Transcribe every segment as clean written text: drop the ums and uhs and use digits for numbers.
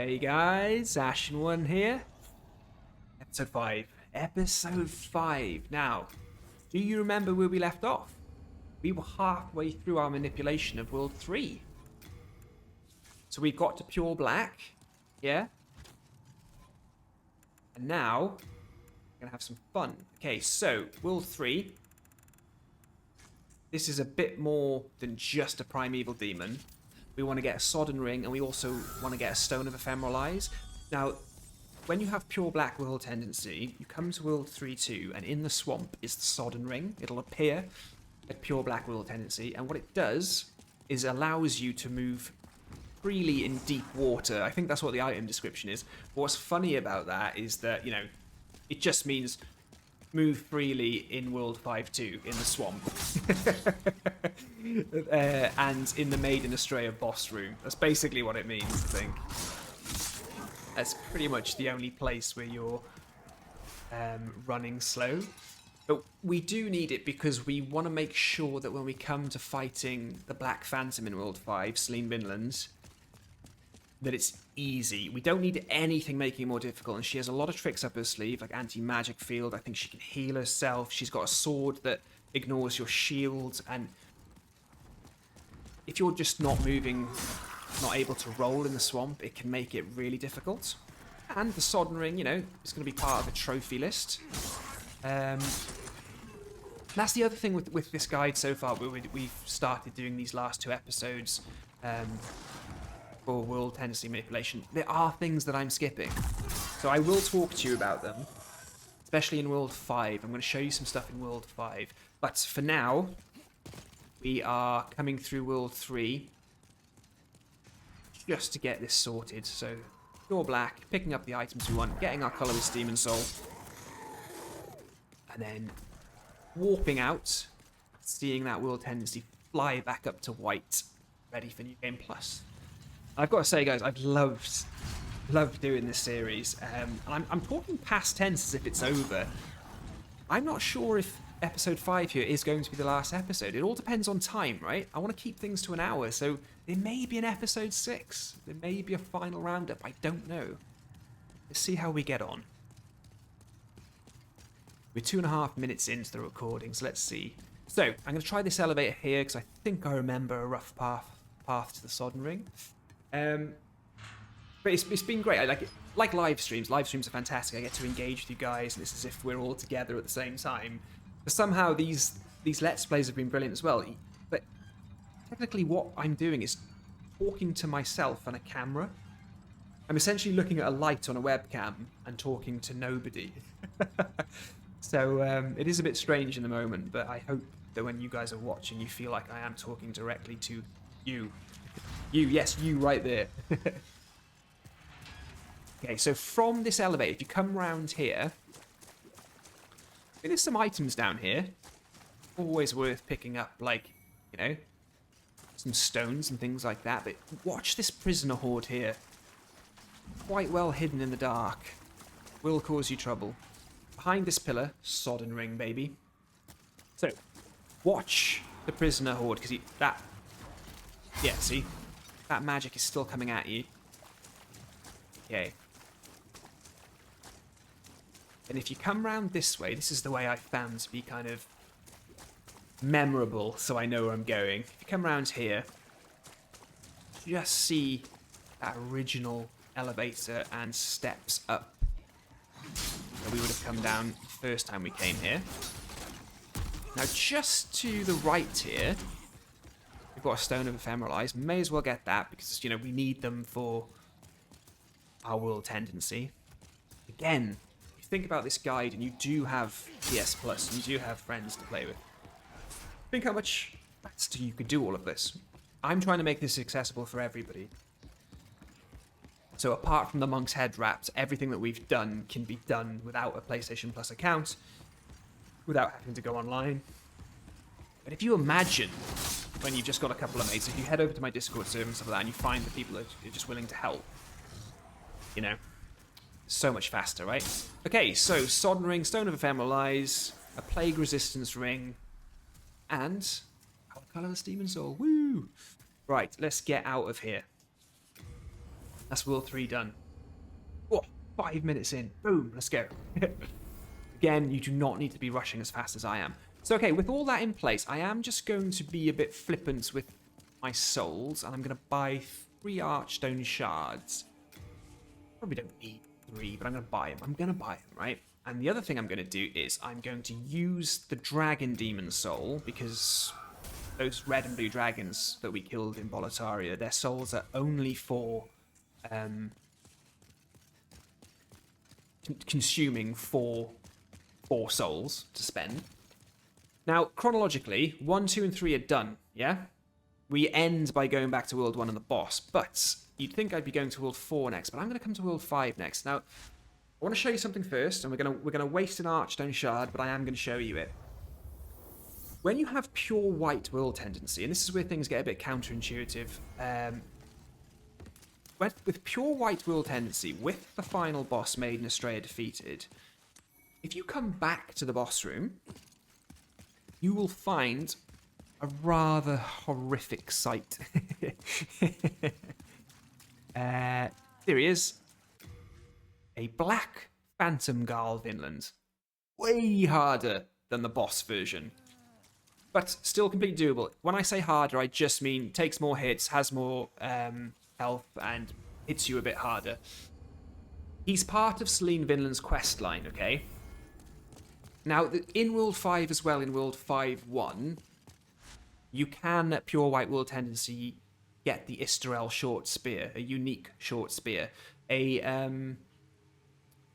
Hey guys, Ashen one here. Episode 5. Episode 5. Now, do you remember where we left off? We were halfway through our manipulation of World 3. So we got to pure black. Yeah? And now, we're going to have some fun. Okay, so, World 3. This is a bit more than just a primeval demon. We want to get a sodden ring, and we also want to get a stone of ephemeral eyes. Now, when you have pure black world tendency, you come to World 3-2, and in the swamp is the sodden ring. It'll appear at pure black world tendency, and what it does is allows you to move freely in deep water. I think that's what the item description is. What's funny about that is that, you know, it just means move freely in World 5-2 in the swamp. And in the Maiden Estrella boss room. That's basically what it means, I think. That's pretty much the only place where you're running slow. But we do need it because we want to make sure that when we come to fighting the Black Phantom in World 5, Celine Vinland, that it's easy. We don't need anything making it more difficult, and she has a lot of tricks up her sleeve, like anti-magic field. I think she can heal herself. She's got a sword that ignores your shield, and if you're just not moving, not able to roll in the swamp, it can make it really difficult. And the sodden ring, you know, is going to be part of the trophy list. That's the other thing with this guide so far. We've started doing these last 2 episodes for world tendency manipulation. There are things that I'm skipping, so I will talk to you about them, especially in World 5. I'm going to show you some stuff in World 5, but for now, we are coming through World 3 just to get this sorted. So, pure black, picking up the items we want, getting our colourless demon soul, and then warping out, seeing that world tendency fly back up to white, ready for New Game Plus. I've got to say, guys, I've loved doing this series. And I'm talking past tense as if it's over. I'm not sure if episode 5 here is going to be the last episode. It all depends on time, right? I want to keep things to an hour, so there may be an episode 6. There may be a final roundup. I don't know. Let's see how we get on. We're 2.5 minutes into the recording, so let's see. So, I'm going to try this elevator here, because I think I remember a rough path to the sodden ring. But it's been great. I like it. Like live streams. Live streams are fantastic. I get to engage with you guys, and it's as if we're all together at the same time. But somehow these Let's Plays have been brilliant as well. But technically what I'm doing is talking to myself on a camera. I'm essentially looking at a light on a webcam and talking to nobody. So it is a bit strange in the moment, but I hope that when you guys are watching, you feel like I am talking directly to you. Yes, you right there. Okay, so from this elevator, if you come round here, there's some items down here. Always worth picking up, like, you know, some stones and things like that. But watch this prisoner horde here. Quite well hidden in the dark. Will cause you trouble. Behind this pillar, sodden ring, baby. So, watch the prisoner horde, because yeah, see? That magic is still coming at you. Okay. And if you come round this way, this is the way I found to be kind of memorable, so I know where I'm going. If you come round here, just see that original elevator and steps up that we would have come down the first time we came here. Now, just to the right here, we've got a stone of ephemeral eyes. May as well get that because, you know, we need them for our world tendency. Again, if you think about this guide and you do have PS Plus and you do have friends to play with, think how much faster you could do all of this. I'm trying to make this accessible for everybody. So apart from the Monk's Head wraps, everything that we've done can be done without a PlayStation Plus account, without having to go online. But if you imagine when you've just got a couple of mates, if you head over to my Discord server and stuff like that, and you find the people that are just willing to help, you know, so much faster, right? Okay, so Sodden Ring, Stone of Ephemeral Eyes, a Plague Resistance Ring, and our Colourless Demon Soul. Woo! Right, let's get out of here. That's World 3 done. Oh, 5 minutes in. Boom, let's go. Again, you do not need to be rushing as fast as I am. So, okay, with all that in place, I am just going to be a bit flippant with my souls, and I'm going to buy 3 archstone shards. Probably don't need 3, but I'm going to buy them. I'm going to buy them, right? And the other thing I'm going to do is I'm going to use the dragon demon soul, because those red and blue dragons that we killed in Boletaria, their souls are only for consuming four souls to spend. Now, chronologically, 1, 2, and 3 are done, yeah? We end by going back to World 1 and the boss, but you'd think I'd be going to World 4 next, but I'm going to come to World 5 next. Now, I want to show you something first, and we're gonna waste an archstone shard, but I am going to show you it. When you have pure white world tendency, and this is where things get a bit counterintuitive, with pure white world tendency, with the final boss Maiden Estrella defeated, if you come back to the boss room, you will find a rather horrific sight. There he is. A black phantom Garl Vinland. Way harder than the boss version. But still completely doable. When I say harder, I just mean takes more hits, has more health, and hits you a bit harder. He's part of Celine Vinland's quest line, okay? Now, in World 5 as well, in World 5.1, you can, at Pure White World Tendency, get the Isterel short spear, a unique short spear. A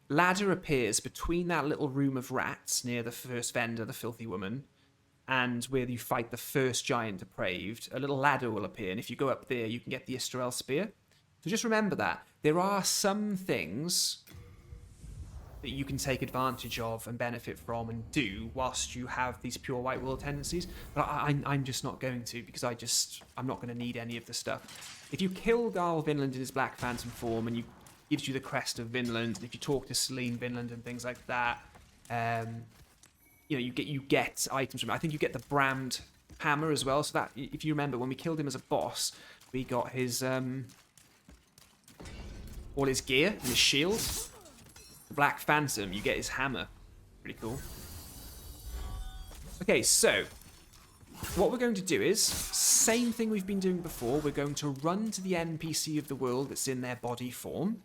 ladder appears between that little room of rats near the first vendor, the filthy woman, and where you fight the first giant depraved. A little ladder will appear, and if you go up there, you can get the Isterel spear. So just remember that. There are some things that you can take advantage of and benefit from and do whilst you have these pure white world tendencies, but I'm just not going to, because I'm not going to need any of the stuff. If you kill Garl Vinland in his Black Phantom form and gives you the crest of Vinland, and if you talk to Celine Vinland and things like that, you get items from it. I think you get the Brammed hammer as well, so that, if you remember, when we killed him as a boss, we got his all his gear and his shield. Black Phantom, you get his hammer. Pretty cool. Okay, so what we're going to do is, same thing we've been doing before, we're going to run to the NPC of the world that's in their body form.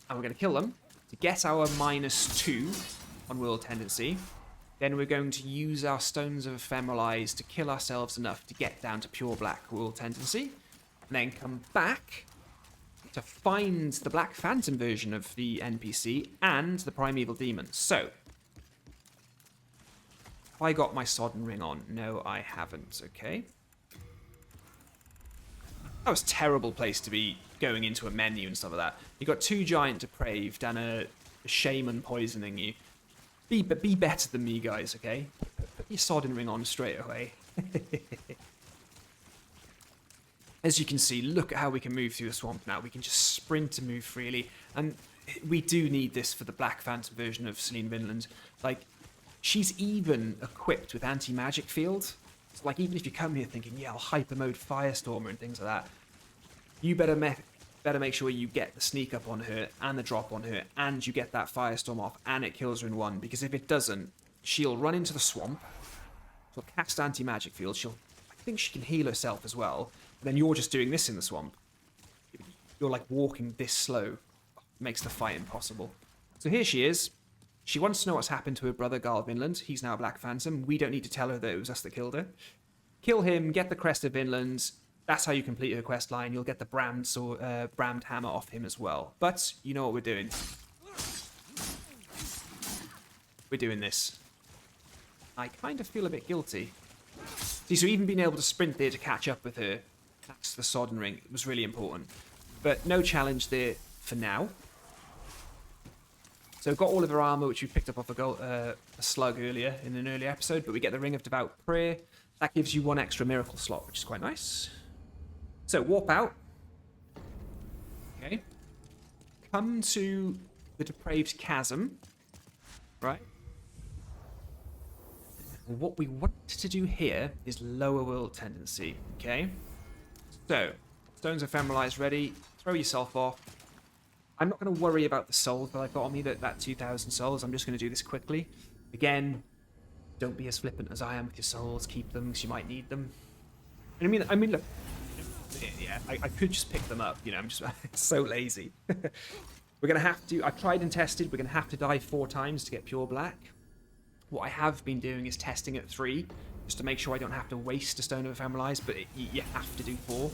And we're going to kill them to get our -2 on world tendency. Then we're going to use our Stones of Ephemeral Eyes to kill ourselves enough to get down to pure black world tendency. And then come back to find the Black Phantom version of the NPC and the Primeval Demon. So, have I got my Sodden Ring on? No, I haven't, okay. That was a terrible place to be going into a menu and stuff like that. You got 2 giant depraved and a shaman poisoning you. Be better than me, guys, okay? Put your Sodden Ring on straight away. As you can see, look at how we can move through the swamp now. We can just sprint and move freely. And we do need this for the Black Phantom version of Celine Vinland. Like, she's even equipped with anti-magic field. So, like, even if you come here thinking, yeah, I'll hyper mode Firestormer and things like that, you better make sure you get the sneak up on her and the drop on her, and you get that Firestorm off, and it kills her in one. Because if it doesn't, she'll run into the swamp, she'll cast anti-magic field, I think she can heal herself as well. Then you're just doing this in the swamp. You're like walking this slow. It makes the fight impossible. So here she is. She wants to know what's happened to her brother Garl Vinland. He's now a Black Phantom. We don't need to tell her that it was us that killed her. Kill him, get the crest of Vinland. That's how you complete her quest line. You'll get the Brammed hammer off him as well. But you know what we're doing. We're doing this. I kind of feel a bit guilty. See, so even being able to sprint there to catch up with her, that's the Sodden Ring. It was really important. But no challenge there for now. So got all of her armor, which we picked up off a slug earlier in an earlier episode, but we get the Ring of Devout Prayer. That gives you 1 extra miracle slot, which is quite nice. So warp out. Okay. Come to the Depraved Chasm. Right. What we want to do here is lower world tendency, okay? So, Stones ephemeralize ready. Throw yourself off. I'm not going to worry about the souls that I've got on me, that 2,000 souls. I'm just going to do this quickly. Again, don't be as flippant as I am with your souls. Keep them because you might need them. I mean, look. Yeah, I could just pick them up. You know, I'm just so lazy. We're going to have to... I've tried and tested. We're going to have to die 4 times to get pure black. What I have been doing is testing at 3, just to make sure I don't have to waste a Stone of Ephemeralize, but you have to do 4.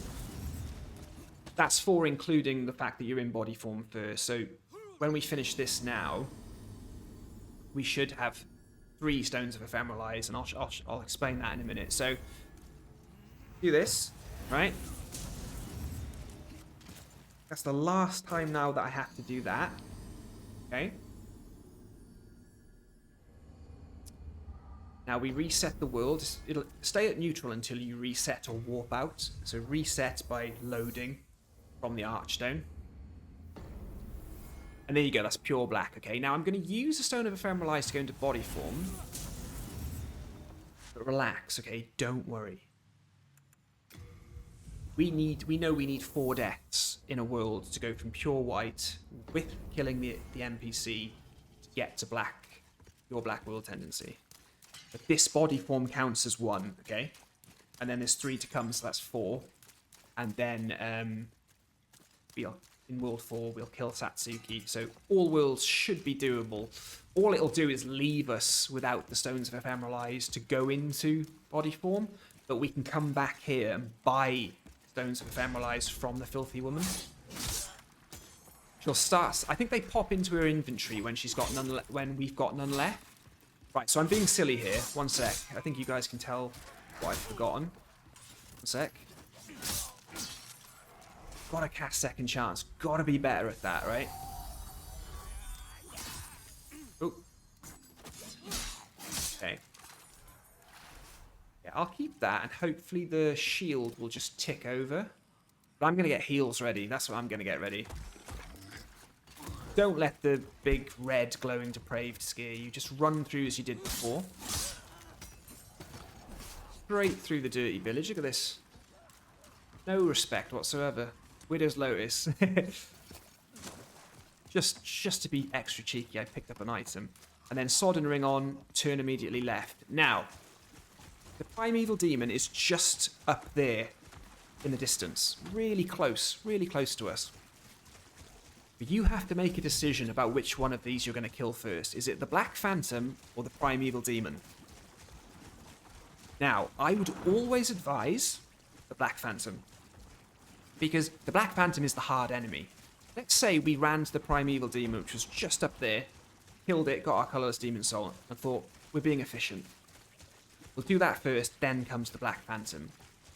That's 4 including the fact that you're in body form first. So when we finish this now, we should have 3 Stones of Ephemeralize, and I'll explain that in a minute. So do this, right? That's the last time now that I have to do that. Okay. Now we reset the world. It'll stay at neutral until you reset or warp out. So reset by loading from the Archstone. And there you go, that's pure black. Okay, now I'm going to use a Stone of Ephemeralize to go into body form. But relax, okay? Don't worry. We know we need 4 deaths in a world to go from pure white with killing the NPC to get to black, your black world tendency. But this body form counts as 1, okay? And then there's 3 to come, so that's 4. And then in World 4, we'll kill Satsuki. So all worlds should be doable. All it'll do is leave us without the Stones of Ephemeralize to go into body form. But we can come back here and buy Stones of Ephemeralize from the Filthy Woman. She'll start... I think they pop into her inventory when she's got none when we've got none left. Right, so I'm being silly here. One sec. I think you guys can tell what I've forgotten. One sec. Gotta cast Second Chance. Gotta be better at that, right? Oh. Okay. Yeah, I'll keep that, and hopefully the shield will just tick over. But I'm gonna get heals ready. That's what I'm gonna get ready. Don't let the big red glowing depraved scare you. Just run through as you did before. Straight through the dirty village. Look at this. No respect whatsoever. Widow's Lotus. just to be extra cheeky, I picked up an item. And then Sodden Ring on, turn immediately left. Now, the Primeval Demon is just up there in the distance. Really close to us. But you have to make a decision about which one of these you're going to kill first. Is it the Black Phantom or the Primeval Demon? Now, I would always advise the Black Phantom, because the Black Phantom is the hard enemy. Let's say we ran to the Primeval Demon, which was just up there, killed it, got our colourless Demon Soul, and thought, we're being efficient. We'll do that first, then comes the Black Phantom.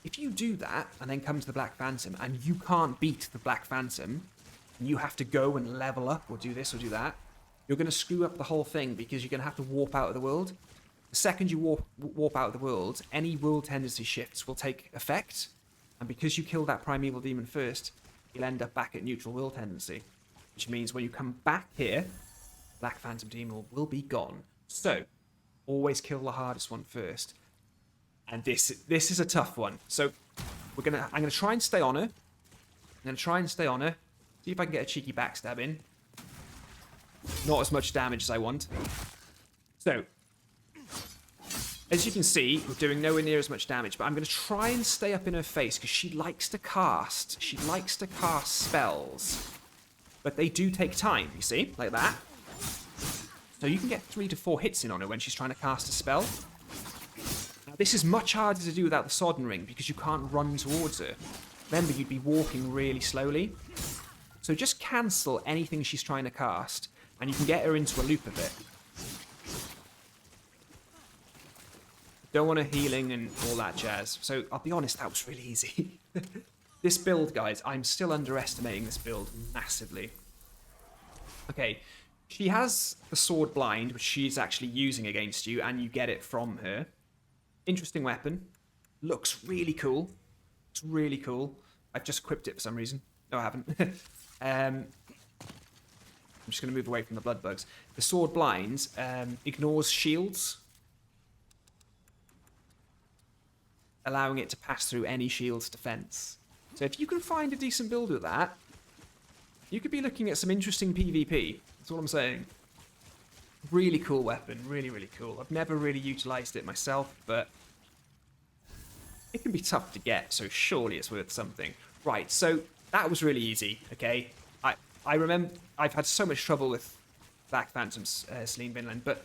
If you do that, and then come to the Black Phantom, and you can't beat the Black Phantom, and you have to go and level up, or do this, or do that, you're going to screw up the whole thing, because you're going to have to warp out of the world. The second you warp out of the world, any world tendency shifts will take effect, and because you kill that Primeval Demon first, you'll end up back at neutral world tendency, which means when you come back here, Black Phantom Demon will be gone. So, always kill the hardest one first. And this is a tough one. So, I'm gonna try and stay on her. See if I can get a cheeky backstab in. Not as much damage as I want. So, as you can see, we're doing nowhere near as much damage, but I'm going to try and stay up in her face, because she likes to cast spells. But they do take time, you see? Like that. So you can get 3 to 4 hits in on her when she's trying to cast a spell. Now, this is much harder to do without the Sodden Ring, because you can't run towards her. Remember, you'd be walking really slowly. So just cancel anything she's trying to cast, and you can get her into a loop of it. Don't want her healing and all that jazz. So I'll be honest, that was really easy. This build, guys, I'm still underestimating this build massively. Okay, she has the Sword Blind, which she's actually using against you, and you get it from her. Interesting weapon. Looks really cool. It's really cool. I've just equipped it for some reason. No, I haven't. I'm just going to move away from the blood bugs. The Sword Blind ignores shields, allowing it to pass through any shield's defense. So if you can find a decent build with that, you could be looking at some interesting PvP. That's all I'm saying. Really cool weapon. Really, really cool. I've never really utilized it myself, but it can be tough to get, so surely it's worth something. Right, so that was really easy, okay? I remember I've had so much trouble with Black Phantom's Celine Vinland, but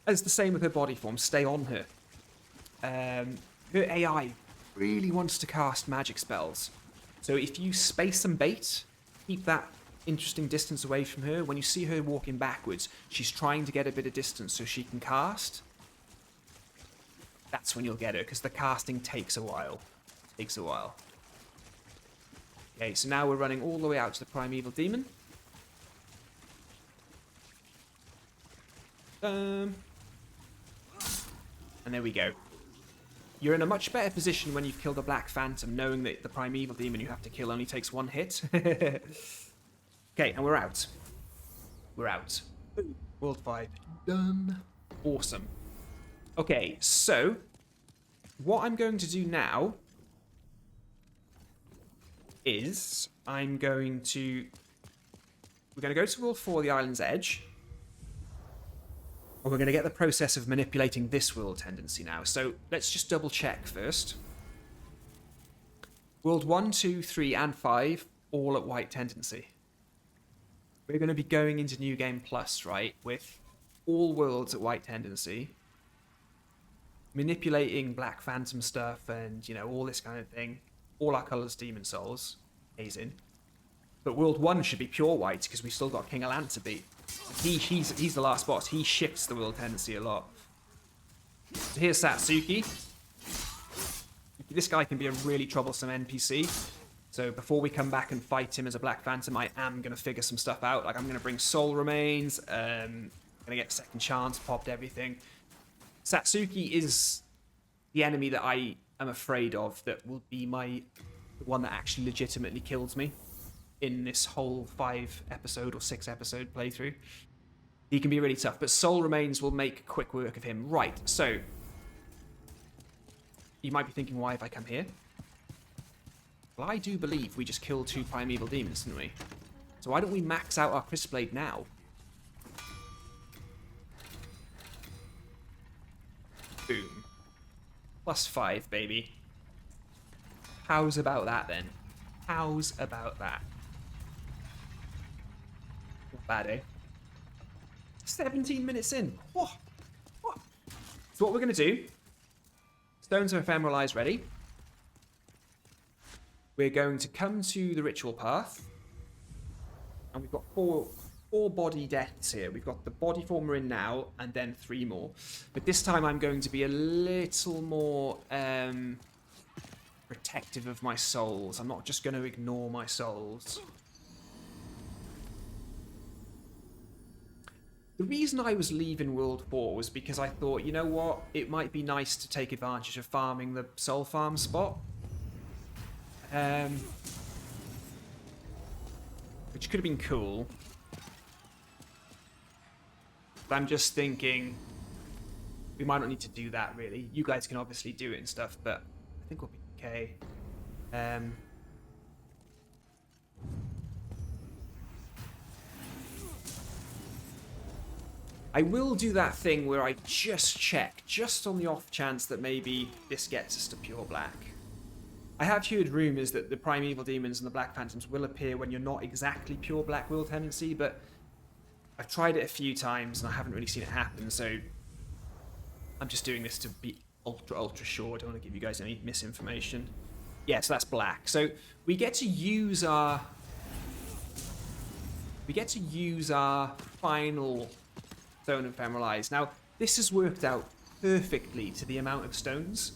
as the same with her body form, stay on her. Her AI really wants to cast magic spells. So if you space and bait, keep that interesting distance away from her. When you see her walking backwards, she's trying to get a bit of distance so she can cast. That's when you'll get her, because the casting takes a while. Okay, so now we're running all the way out to the Primeval Demon. And there we go. You're in a much better position when you've killed a Black Phantom, knowing that the Primeval Demon you have to kill only takes 1 hit. Okay, and we're out. We're out. World 5. Done. Awesome. Okay, so what I'm going to do now is we're going to go to World 4, the Island's Edge. And we're going to get the process of manipulating this world tendency now. So let's just double check first. World 1, 2, 3, and 5, all at white tendency. We're going to be going into New Game Plus, right, with all worlds at white tendency. Manipulating Black Phantom stuff and, you know, all this kind of thing. All our colours, Demon Souls. Amazing. But World 1 should be pure white, because we still got King Allant to beat. He's the last boss. He shifts the world tendency a lot. So here's Satsuki. This guy can be a really troublesome NPC. So before we come back and fight him as a Black Phantom, I am going to figure some stuff out. Like, I'm going to bring soul remains. I'm going to get second chance, popped everything. Satsuki is the enemy that I am afraid of, that will be the one that actually legitimately kills me in this whole 5-episode or 6-episode playthrough. He can be really tough, but soul remains will make quick work of him. Right, so you might be thinking, why have I come here? Well, I do believe we just killed 2 primeval demons, didn't we? So why don't we max out our Crisp Blade now? Boom. +5, baby. How's about that, then? How's about that? Not bad, eh? 17 minutes in. Whoa. Whoa. So what we're going to do... Stones of Ephemeral Eyes ready. We're going to come to the ritual path. And we've got four body deaths here. We've got the body form we're in now, and then 3 more. But this time I'm going to be a little more protective of my souls. I'm not just going to ignore my souls. The reason I was leaving World 4 was because I thought, you know what, it might be nice to take advantage of farming the soul farm spot. Which could have been cool. But I'm just thinking, we might not need to do that, really. You guys can obviously do it and stuff, but I think we'll be okay. I will do that thing where I just check, just on the off chance that maybe this gets us to pure black. I have heard rumours that the primeval demons and the Black Phantoms will appear when you're not exactly pure black will tendency, but I've tried it a few times and I haven't really seen it happen, so I'm just doing this to be ultra sure. I don't want to give you guys any misinformation. Yeah, so that's black. So we get to use our final Stone of Ephemeral Eyes. Now, this has worked out perfectly to the amount of stones.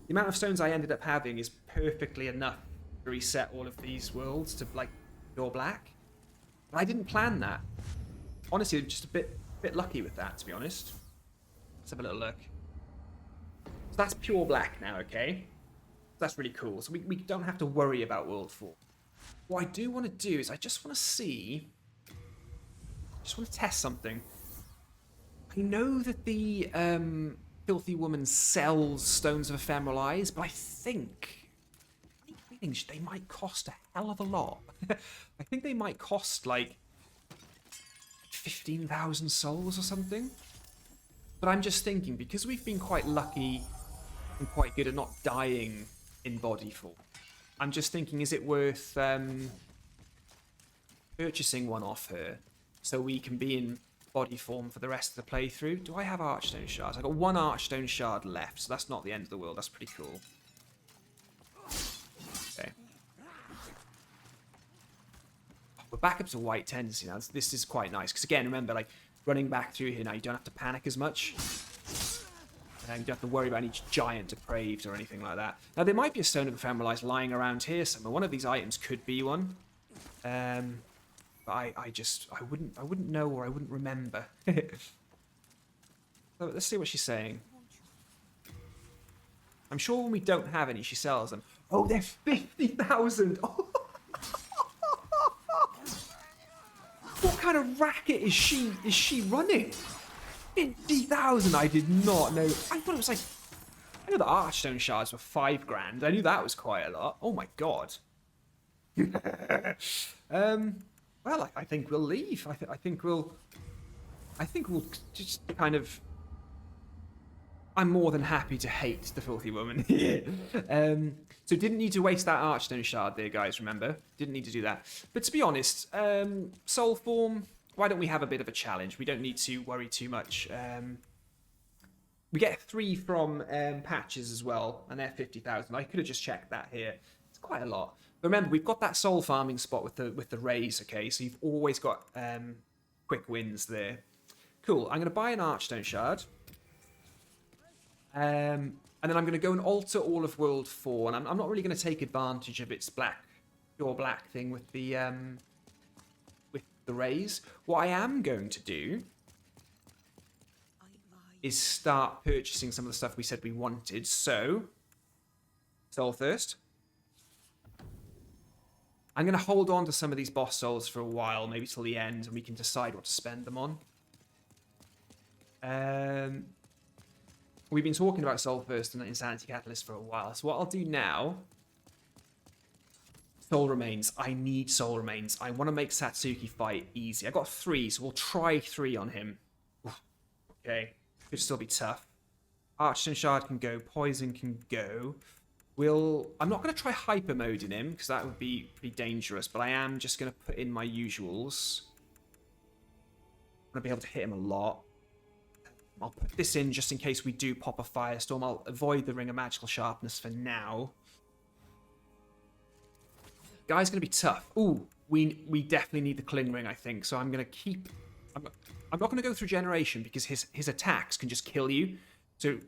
The amount of stones I ended up having is perfectly enough to reset all of these worlds to, like, pure black. But I didn't plan that. Honestly, just a bit lucky with that, to be honest. Let's have a little look. So that's pure black now, okay? That's really cool. So we don't have to worry about World 4. What I do want to do is I just want to see... I just want to test something. I know that the Filthy Woman sells Stones of Ephemeral Eyes, but I think things, they might cost a hell of a lot. I think they might cost like 15,000 souls or something. But I'm just thinking, because we've been quite lucky and quite good at not dying in body form, I'm just thinking, is it worth purchasing one off her so we can be in body form for the rest of the playthrough? Do I have Archstone shards? I've got one Archstone shard left, so that's not the end of the world. That's pretty cool. Okay. We're back up to white tendency now. This is quite nice, because again, remember, like, running back through here now, you don't have to panic as much. You don't have to worry about any giant depraved or anything like that. Now, there might be a Stone of Ephemeralize lying around here somewhere. One of these items could be one. But I wouldn't know, or I wouldn't remember. So let's see what she's saying. I'm sure when we don't have any, she sells them. Oh, they're 50,000. Oh. What kind of racket is she running? 50,000. I did not know. I thought it was like, I know the Archstone shards were 5 grand. I knew that was quite a lot. Oh my god. Well, I think we'll leave. I think we'll just kind of. I'm more than happy to hate the filthy woman. So didn't need to waste that Archstone shard there, guys. Remember, didn't need to do that. But to be honest, soul form. Why don't we have a bit of a challenge? We don't need to worry too much. We get 3 from patches as well, and they're 50,000. I could have just checked that here. It's quite a lot. But remember, we've got that soul farming spot with the raise. Okay, so you've always got quick wins there. Cool. I'm going to buy an Archstone shard. And then I'm going to go and alter all of World 4. And I'm not really going to take advantage of its pure black thing with the raise. What I am going to do is start purchasing some of the stuff we said we wanted. So, Soul Thirst. I'm going to hold on to some of these boss souls for a while, maybe till the end, and we can decide what to spend them on. We've been talking about Soul Thirst and Insanity Catalyst for a while, so what I'll do now... Soul Remains. I need Soul Remains. I want to make Satsuki fight easy. I got 3, so we'll try 3 on him. Oof. Okay. Could still be tough. Archstone Shard can go. Poison can go. I'm not going to try Hyper Mode in him, because that would be pretty dangerous, but I am just going to put in my usuals. I'm going to be able to hit him a lot. I'll put this in just in case we do pop a Firestorm. I'll avoid the Ring of Magical Sharpness for now. Guy's going to be tough. Ooh, we definitely need the Cling Ring, I think. So I'm going to keep... I'm not going to go through Generation because his attacks can just kill you. So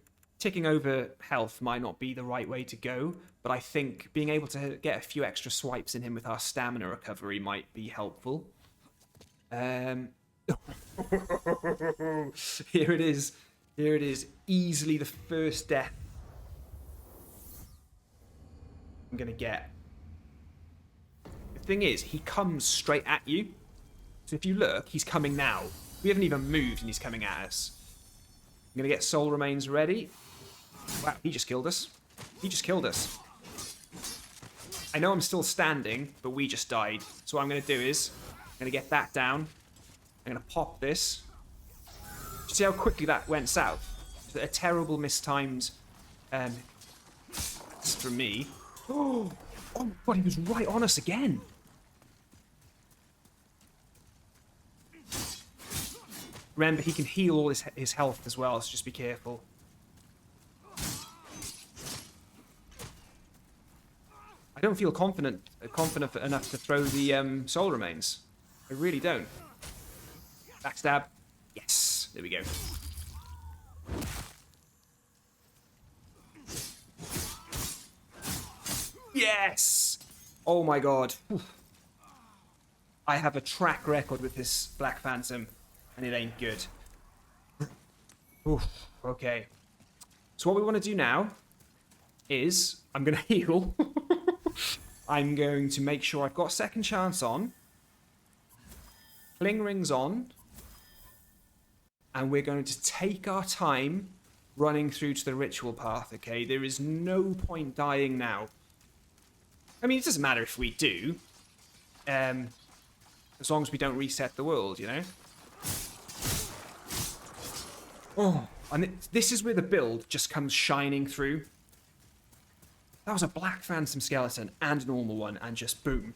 ticking over health might not be the right way to go. But I think being able to get a few extra swipes in him with our stamina recovery might be helpful. Here it is. Here it is. Easily the first death I'm going to get. Thing is, he comes straight at you. So if you look, he's coming now. We haven't even moved and he's coming at us. I'm going to get Soul Remains ready. Wow, he just killed us. He just killed us. I know I'm still standing, but we just died. So what I'm going to do is, I'm going to get that down. I'm going to pop this. See how quickly that went south? A terrible mistimed for me. Oh my god, he was right on us again. Remember, he can heal all his health as well, so just be careful. I don't feel confident enough to throw the Soul Remains. I really don't. Backstab. Yes, there we go. Yes! Oh my god. Oof. I have a track record with this Black Phantom, and it ain't good. Oof. Okay. So what we want to do now is, I'm going to heal. I'm going to make sure I've got second chance on. Cling Rings on. And we're going to take our time running through to the ritual path, okay? There is no point dying now. I mean, it doesn't matter if we do. As long as we don't reset the world, you know? Oh, and this is where the build just comes shining through. That was a black phantom skeleton and a normal one, and just boom.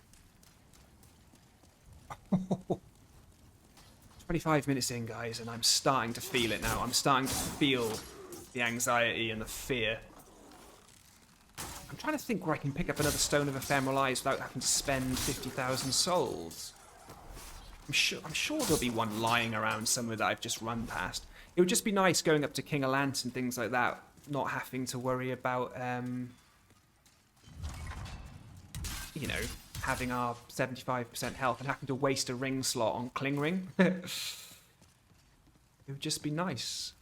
25 minutes in, guys, and I'm starting to feel it now. I'm starting to feel the anxiety and the fear. I'm trying to think where I can pick up another Stone of Ephemeral Eyes without having to spend 50,000 souls. I'm sure there'll be one lying around somewhere that I've just run past. It would just be nice going up to King Allant and things like that, not having to worry about, you know, having our 75% health and having to waste a ring slot on Cling Ring. It would just be nice.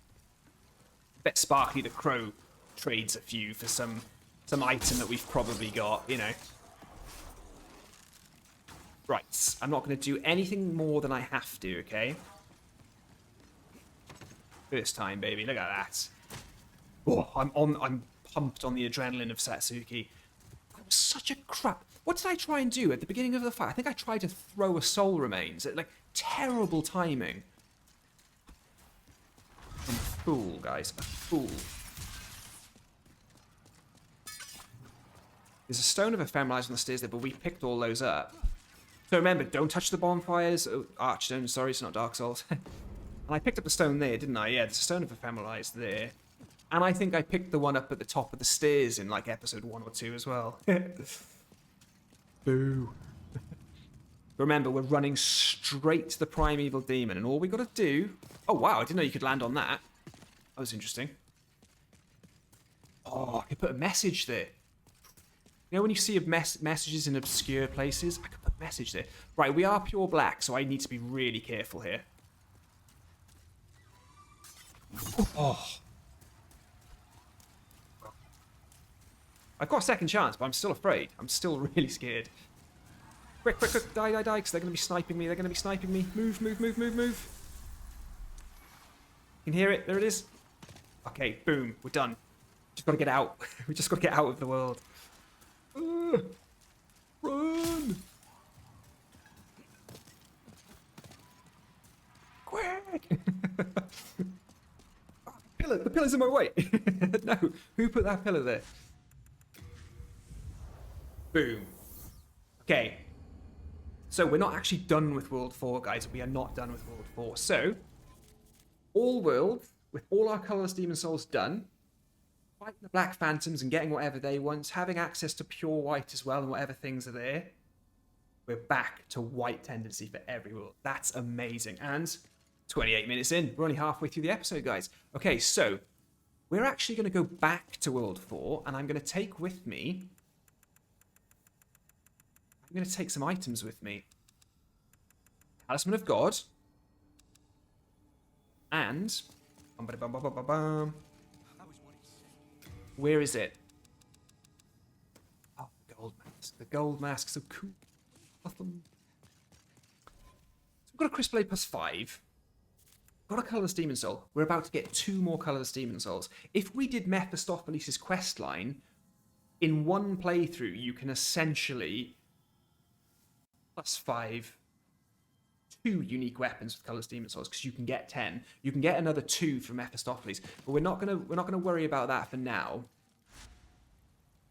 I bet Sparky the Crow trades a few for some item that we've probably got, you know. Right, I'm not going to do anything more than I have to, okay? First time, baby. Look at that. Oh, I'm pumped on the adrenaline of Satsuki. That was such a crap. What did I try and do at the beginning of the fight? I think I tried to throw a soul remains. Like, terrible timing. I'm a fool, guys. A fool. There's a Stone of Ephemeral Eyes on the stairs there, but we picked all those up. So remember, don't touch the bonfires. Oh, Archstone, sorry, it's not Dark Souls. And I picked up the stone there, didn't I? Yeah, there's a Stone of Ephemeral Eyes there. And I think I picked the one up at the top of the stairs in, like, episode 1 or 2 as well. Boo. Remember, we're running straight to the Primeval Demon, and all we got to do... Oh, wow, I didn't know you could land on that. That was interesting. Oh, I could put a message there. You know when you see messages in obscure places? I could put a message there. Right, we are pure black, so I need to be really careful here. Oh. I've got a second chance, but I'm still afraid. I'm still really scared. Quick, quick, quick. Die, die, die, because they're going to be sniping me. They're going to be sniping me. Move, move, move, move, move. You can hear it. There it is. Okay, boom. We're done. Just got to get out. We just got to get out of the world. Run! Quick! Oh, the pillar's in my way. No, who put that pillar there? Boom. Okay. So we're not actually done with World 4, guys. We are not done with World 4. So, all world, with all our colourless demon souls done, fighting the Black Phantoms and getting whatever they want, having access to pure white as well and whatever things are there, we're back to white tendency for every world. That's amazing. And 28 minutes in. We're only halfway through the episode, guys. Okay, so we're actually going to go back to World 4, and I'm going to take with me... I'm going to take some items with me. Talisman of God. And... Where is it? Oh, the gold mask. The gold mask, so cool. Awesome. So we've got a Crisp Blade plus 5. Got a Colourless Demon Soul. We're about to get 2 more Colourless Demon Souls. If we did Mephistopheles' questline, in one playthrough, you can essentially plus 5 2 unique weapons with Colourless Demon Souls, because you can get 10. You can get another 2 from Mephistopheles, but we're not gonna worry about that for now.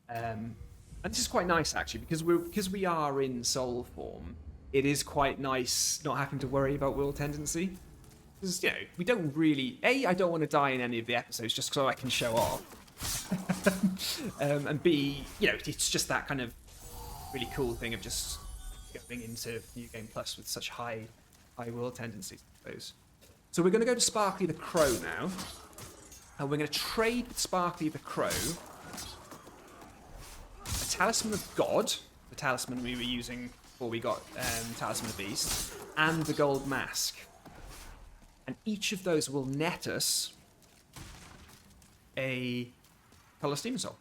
And this is quite nice actually, because we are in soul form. It is quite nice not having to worry about world tendency, because you know we don't really. I don't want to die in any of the episodes just so I can show off. And B, you know, it's just that kind of really cool thing of just going into New Game Plus with such high world tendencies, I suppose. So we're going to go to Sparkly the Crow now, and we're going to trade with Sparkly the Crow a Talisman of God, the talisman we were using before we got Talisman of Beast, and the Gold Mask. And each of those will net us a Colourless Demon Soul.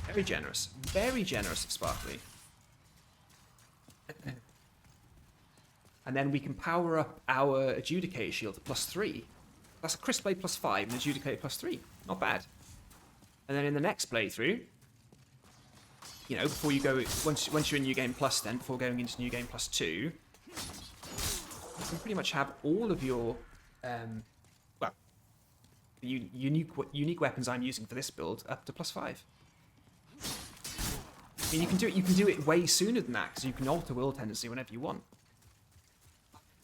Very generous of Sparkly. And then we can power up our Adjudicator Shield to plus 3. That's a Crisp Blade plus 5 and Adjudicator plus 3. Not bad. And then in the next playthrough, you know, before you go, once you're in New Game Plus then, before going into New Game Plus 2, you can pretty much have all of your, well, the unique weapons I'm using for this build up to +5. I mean, you can do it way sooner than that, because you can alter will tendency whenever you want.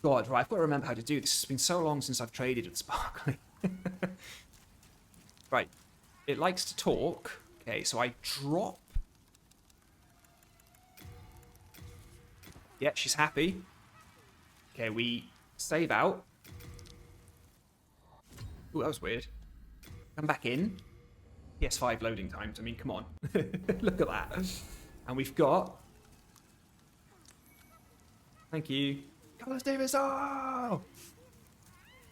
God, right, I've got to remember how to do this. It's been so long since I've traded with Sparkly. Right, it likes to talk. Okay, so I drop. Yeah, she's happy. Okay, we save out. Ooh, that was weird. Come back in. PS5 loading times. I mean, come on. Look at that. And we've got... Thank you. Colourless Davis. Oh!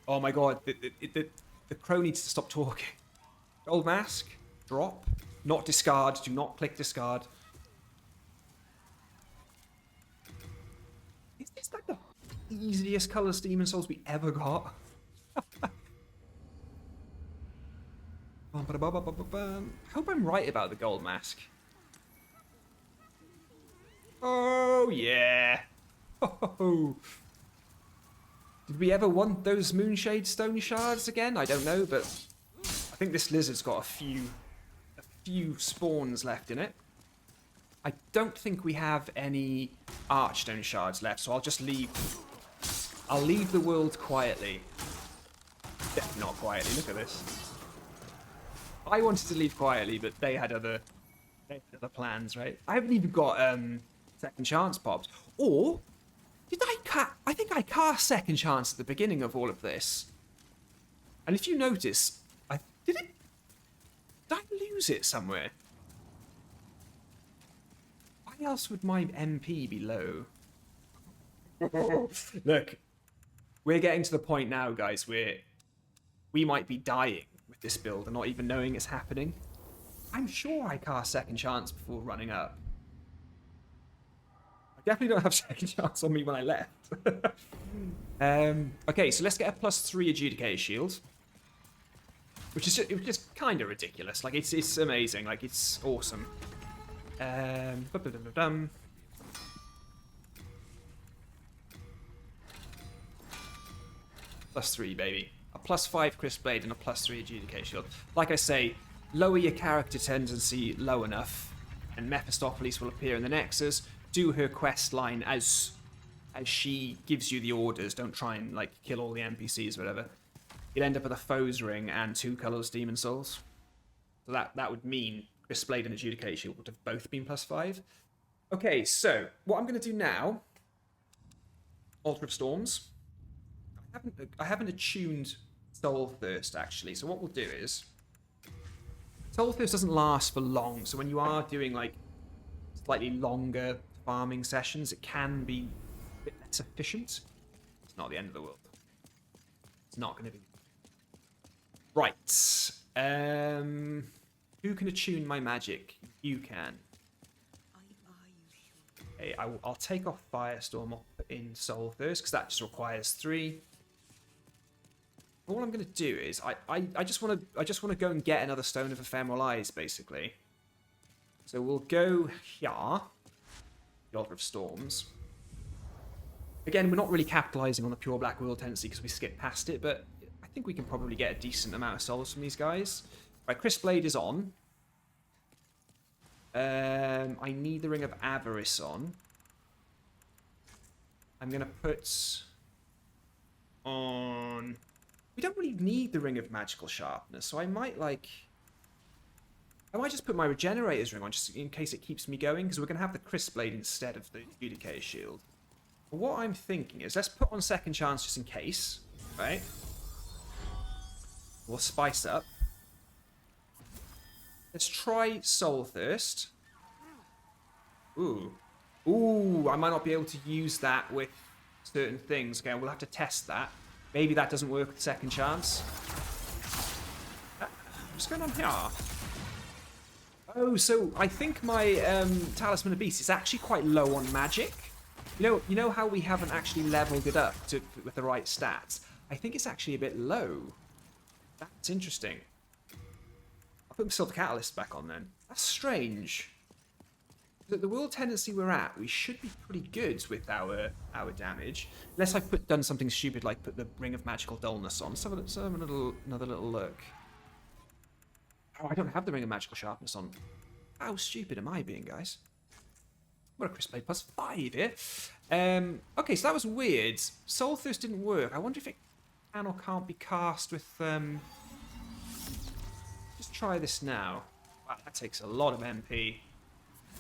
Oh my god. The crow needs to stop talking. Gold mask. Drop. Not discard. Do not click discard. Is this like the easiest colourless Demon Souls we ever got? I hope I'm right about the gold mask. Oh, yeah. Oh. Did we ever want those Moonshade Stone Shards again? I don't know, but I think this lizard's got a few spawns left in it. I don't think we have any Archstone Shards left, so I'll just leave. I'll leave the world quietly. Definitely not quietly, look at this. I wanted to leave quietly, but they had other plans, right? I haven't even got second chance pops. Or did I think I cast second chance at the beginning of all of this. And if you notice, did I lose it somewhere? Why else would my MP be low? Look, we're getting to the point now, guys, where we might be dying with this build and not even knowing it's happening. I'm sure I cast second chance before running up. I definitely don't have second chance on me when I left. Okay, so let's get a +3 Adjudicator Shield. Which is just kind of ridiculous. Like, it's amazing. Like, it's awesome. +3, baby. A +5 Crisp Blade and a +3 Adjudicator Shield. Like I say, lower your character tendency low enough, and Mephistopheles will appear in the Nexus. Do her quest line as she gives you the orders. Don't try and, like, kill all the NPCs or whatever. You'd end up with a Foes Ring and 2 Colourless Demon Souls. So that would mean Crisp Blade and Adjudicator Shield would have both been +5. Okay, so what I'm going to do now... Altar of Storms. I haven't attuned Soul Thirst, actually. So what we'll do is... Soul Thirst doesn't last for long, so when you are doing, like, slightly longer farming sessions, it can be a bit less efficient. It's not the end of the world. It's not going to be... Right. Who can attune my magic? You can. Okay, I'll take off Firestorm. I'll put in Soul Thirst, because that just requires 3. All I'm going to do is I just want to go and get another Stone of Ephemeral Eyes, basically. So we'll go here, the Altar of Storms. Again, we're not really capitalizing on the pure black will tendency because we skipped past it, but I think we can probably get a decent amount of souls from these guys. Right, Crisp Blade is on. I need the Ring of Avarice on. I'm going to put on... We don't really need the Ring of Magical Sharpness, so I might, like... I might just put my Regenerator's Ring on, just in case it keeps me going, because we're going to have the Crisp Blade instead of the Adjudicator Shield. But what I'm thinking is, let's put on Second Chance just in case, right? We'll spice up. Let's try Soul Thirst. Ooh. Ooh, I might not be able to use that with certain things. Okay, we'll have to test that. Maybe that doesn't work with Second Chance. What's going on here? Oh, so I think my Talisman of Beast is actually quite low on magic. You know how we haven't actually leveled it up with the right stats? I think it's actually a bit low. That's interesting. I'll put myself the Catalyst back on then. That's strange. At the world tendency we're at, we should be pretty good with our damage. Unless I've done something stupid like put the Ring of Magical Dullness on. Let's have another little look. Oh, I don't have the Ring of Magical Sharpness on. How stupid am I being, guys? What a Crisp Blade +5 here. Okay, so that was weird. Soul Thirst didn't work. I wonder if it can or can't be cast with... Just try this now. Wow, that takes a lot of MP.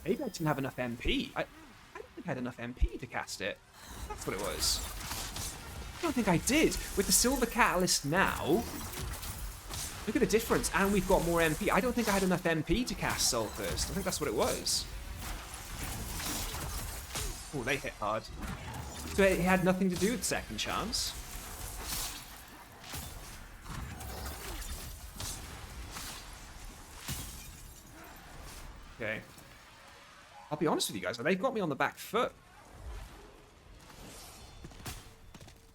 Maybe I didn't have enough MP. I don't think I had enough MP to cast it. That's what it was. I don't think I did. With the Silver Catalyst now, look at the difference. And we've got more MP. I don't think I had enough MP to cast Soul Thirst. I think that's what it was. Oh, they hit hard. So it had nothing to do with Second Chance. Okay. I'll be honest with you guys, they've got me on the back foot.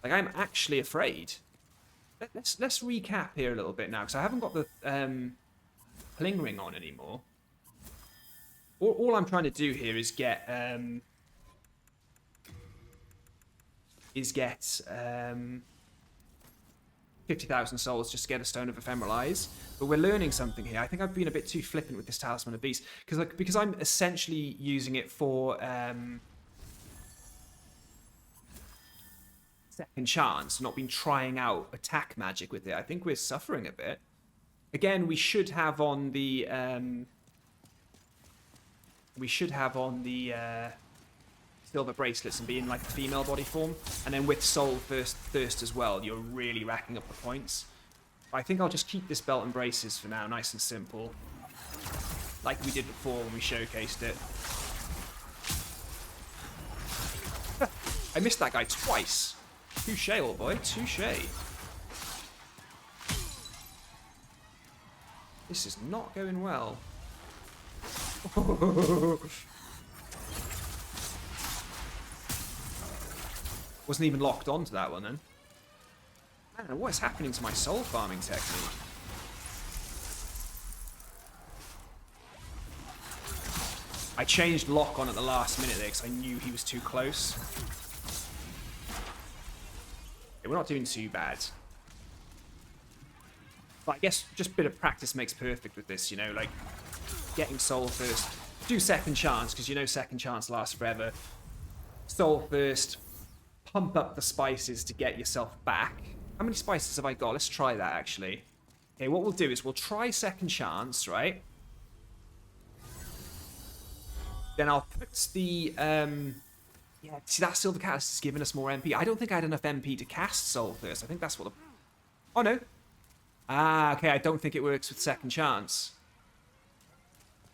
Like, I'm actually afraid. Let's recap here a little bit now, because I haven't got the Pling Ring on anymore. All I'm trying to do here is get 50,000 souls just to get a Stone of Ephemeral Eyes. But we're learning something here. I think I've been a bit too flippant with this Talisman of Beast. Because I'm essentially using it for Second Chance, not been trying out attack magic with it. I think we're suffering a bit. Again, we should have on the silver bracelets and be in like a female body form, and then with Soul Thirst as well, you're really racking up the points. I think I'll just keep this belt and braces for now, nice and simple, like we did before when we showcased it. I missed that guy twice. Touche, old boy, touche. This is not going well. Wasn't even locked onto that one then. I don't know what is happening to my soul farming technique. I changed lock on at the last minute there because I knew he was too close. Okay, we're not doing too bad. But I guess just a bit of practice makes perfect with this, you know, like getting Soul Thirst. Do Second Chance, because you know Second Chance lasts forever. Soul Thirst. Pump up the spices to get yourself back. How many spices have I got? Let's try that, actually. Okay, what we'll do is we'll try Second Chance, right? Then I'll put the... yeah, see, that Silver Catalyst is giving us more MP. I don't think I had enough MP to cast Soul Thirst. I think that's what the... Oh, no. Ah, okay, I don't think it works with Second Chance.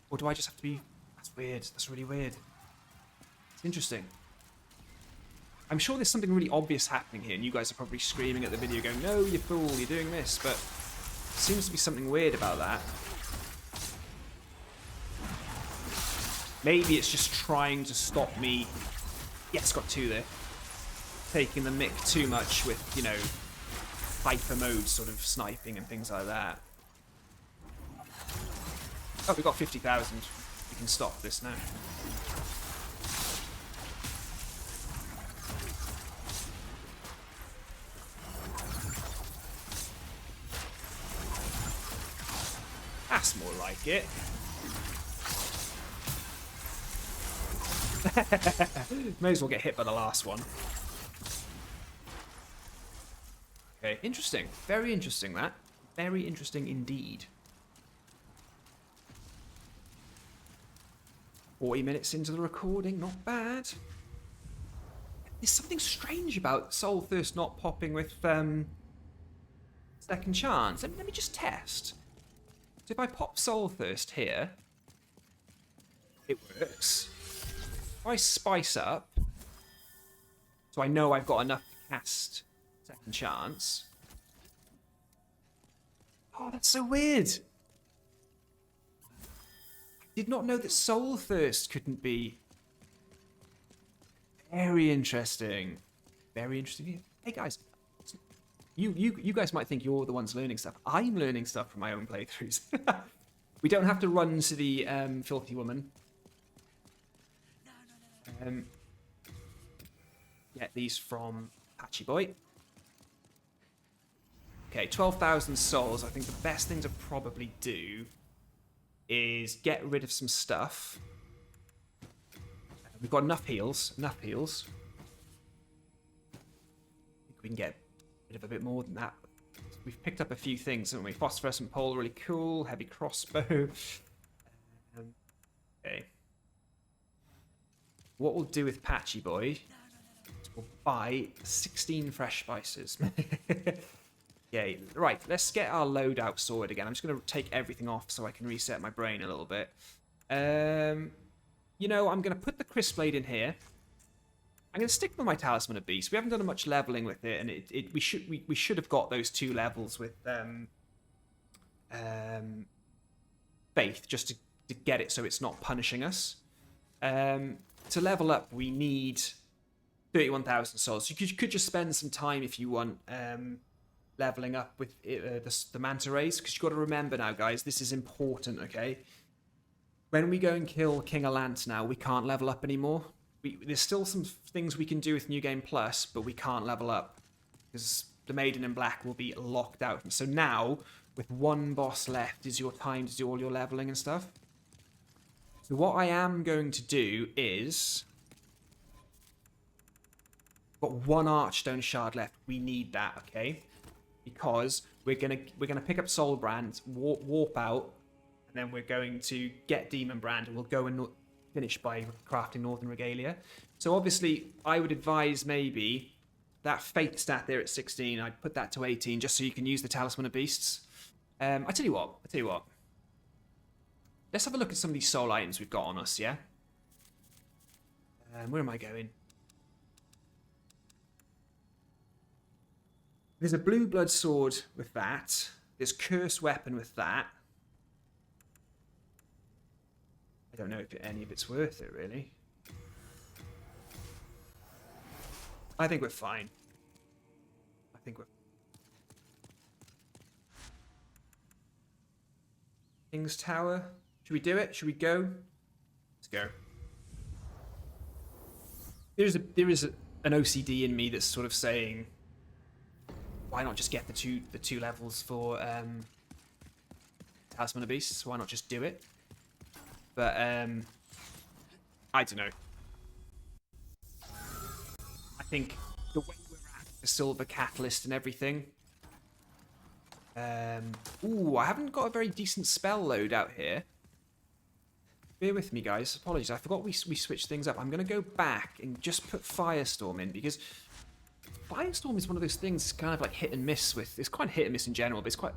Or do I just have to be... That's weird. That's really weird. It's interesting. I'm sure there's something really obvious happening here, and you guys are probably screaming at the video going, no, you fool, you're doing this, but there seems to be something weird about that. Maybe it's just trying to stop me... Yeah, it's got two there. Taking the mick too much with, you know, hyper mode sort of sniping and things like that. Oh, we've got 50,000. We can stop this now. That's more like it. May as well get hit by the last one. Okay, interesting. Very interesting, that. Very interesting indeed. 40 minutes into the recording, not bad. There's something strange about Soul Thirst not popping with Second Chance. Let me just test. So if I pop Soul Thirst here, it works. If I spice up, so I know I've got enough to cast Second Chance. Oh, that's so weird. I did not know that Soul Thirst couldn't be. Very interesting. Very interesting. Hey guys, you guys might think you're the ones learning stuff. I'm learning stuff from my own playthroughs. We don't have to run to the filthy woman. Get these from Patchy Boy. Okay, 12,000 souls. I think the best thing to probably do is get rid of some stuff. We've got enough heals. Enough heals. I think we can get rid of a bit more than that. We've picked up a few things, haven't we? Phosphorescent pole, really cool. Heavy crossbow. Okay. What we'll do with Patchy Boy is we'll buy 16 fresh spices. Okay, right. Let's get our loadout sorted again. I'm just going to take everything off so I can reset my brain a little bit. You know, I'm going to put the crisp blade in here. I'm going to stick with my Talisman of Beast. We haven't done much leveling with it, and we should have got those 2 levels with Faith, just to get it so it's not punishing us. To level up, we need 31,000 souls. You could just spend some time if you want leveling up with the manta rays, because you've got to remember now, guys, this is important, okay? When we go and kill King Allant now, we can't level up anymore. There's still some things we can do with New Game Plus, but we can't level up because the Maiden in Black will be locked out. So now, with 1 boss left, is your time to do all your leveling and stuff. So what I am going to do is... got 1 Archstone shard left. We need that, okay? Because we're gonna pick up Soulbrand, warp out, and then we're going to get Demon Brand, and we'll go and finish by crafting Northern Regalia. So obviously, I would advise maybe that Fate stat there at 16, I'd put that to 18, just so you can use the Talisman of Beasts. I tell you what. Let's have a look at some of these soul items we've got on us, yeah? Where am I going? There's a blue blood sword with that. There's cursed weapon with that. I don't know if any of it's worth it, really. I think we're fine. King's Tower. Should we do it? Should we go? Let's go. There is an OCD in me that's sort of saying, why not just get the two levels for Talisman of Beasts? Why not just do it? But I don't know. I think the way we're at the silver catalyst and everything. Ooh, I haven't got a very decent spell load out here. Bear with me, guys. Apologies, I forgot we switched things up. I'm going to go back and just put Firestorm in, because Firestorm is one of those things that's kind of like hit and miss with... It's quite hit and miss in general, but it's quite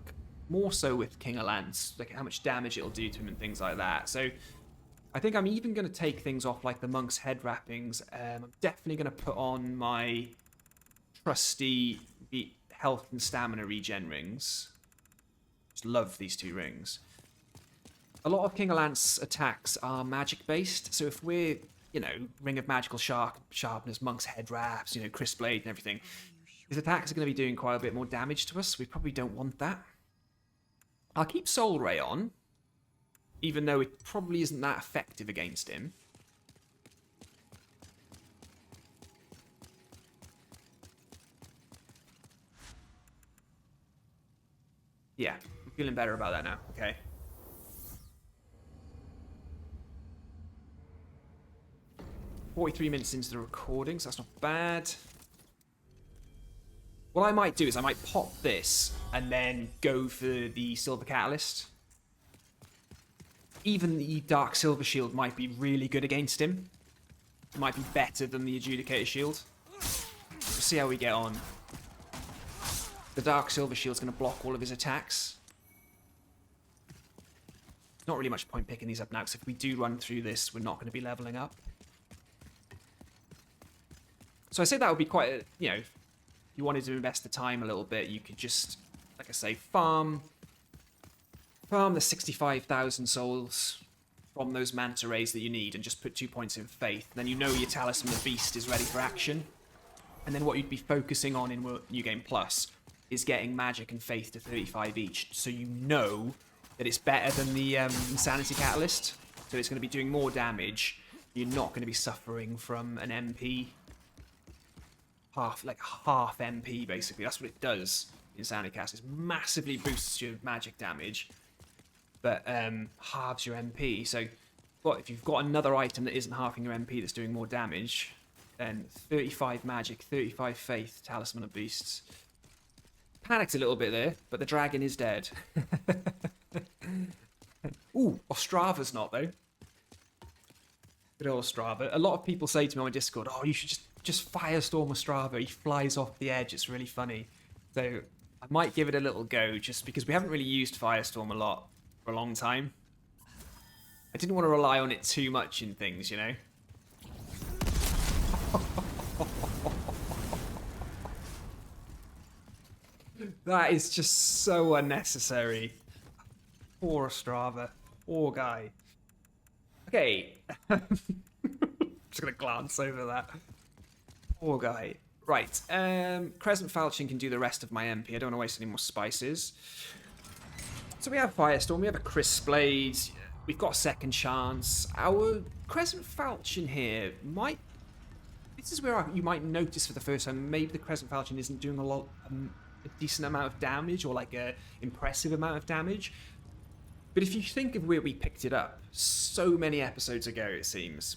more so with King Allant, like how much damage it'll do to him and things like that. So I think I'm even going to take things off like the Monk's head wrappings. I'm definitely going to put on my trusty health and stamina regen rings. Just love these 2 rings. A lot of King Allant's attacks are magic based, so if we're, you know, Ring of Magical Sharpness, Monk's Head Wraps, you know, Crisp Blade and everything, his attacks are going to be doing quite a bit more damage to us. We probably don't want that. I'll keep Soul Ray on, even though it probably isn't that effective against him. Yeah, I'm feeling better about that now. Okay. $43 into the recording, so that's not bad. What I might do is I might pop this and then go for the Silver Catalyst. Even the Dark Silver Shield might be really good against him. It might be better than the Adjudicator Shield. We'll see how we get on. The Dark Silver Shield's going to block all of his attacks. Not really much point picking these up now, because if we do run through this, we're not going to be leveling up. So I say that would be quite a, you know, if you wanted to invest the time a little bit, you could just, like I say, farm the 65,000 souls from those manta rays that you need and just put 2 points in faith. Then you know your Talisman of Beast is ready for action. And then what you'd be focusing on in New Game Plus is getting magic and faith to 35 each. So you know that it's better than the Insanity Catalyst. So it's going to be doing more damage. You're not going to be suffering from an MP. Half MP, basically. That's what it does in Sounding Cast. It massively boosts your magic damage, but halves your MP. So if you've got another item that isn't halving your MP that's doing more damage, then 35 magic, 35 faith, talisman of beasts. Panicked a little bit there, but the dragon is dead. Ooh, Ostrava's not, though. Good old Ostrava. A lot of people say to me on Discord, oh, you should just firestorm Ostrava. He flies off the edge. It's really funny. So I might give it a little go, just because we haven't really used firestorm a lot for a long time. I didn't want to rely on it too much in things, you know? That is just so unnecessary. Poor Ostrava. Poor guy. Okay. Just gonna glance over that. Poor guy. Right. Crescent Falchion can do the rest of my MP. I don't want to waste any more spices. So we have Firestorm. We have a Crisp Blade. We've got a second chance. Our Crescent Falchion here might... This is where you might notice for the first time, maybe the Crescent Falchion isn't doing a decent amount of damage, or like a impressive amount of damage. But if you think of where we picked it up so many episodes ago, it seems,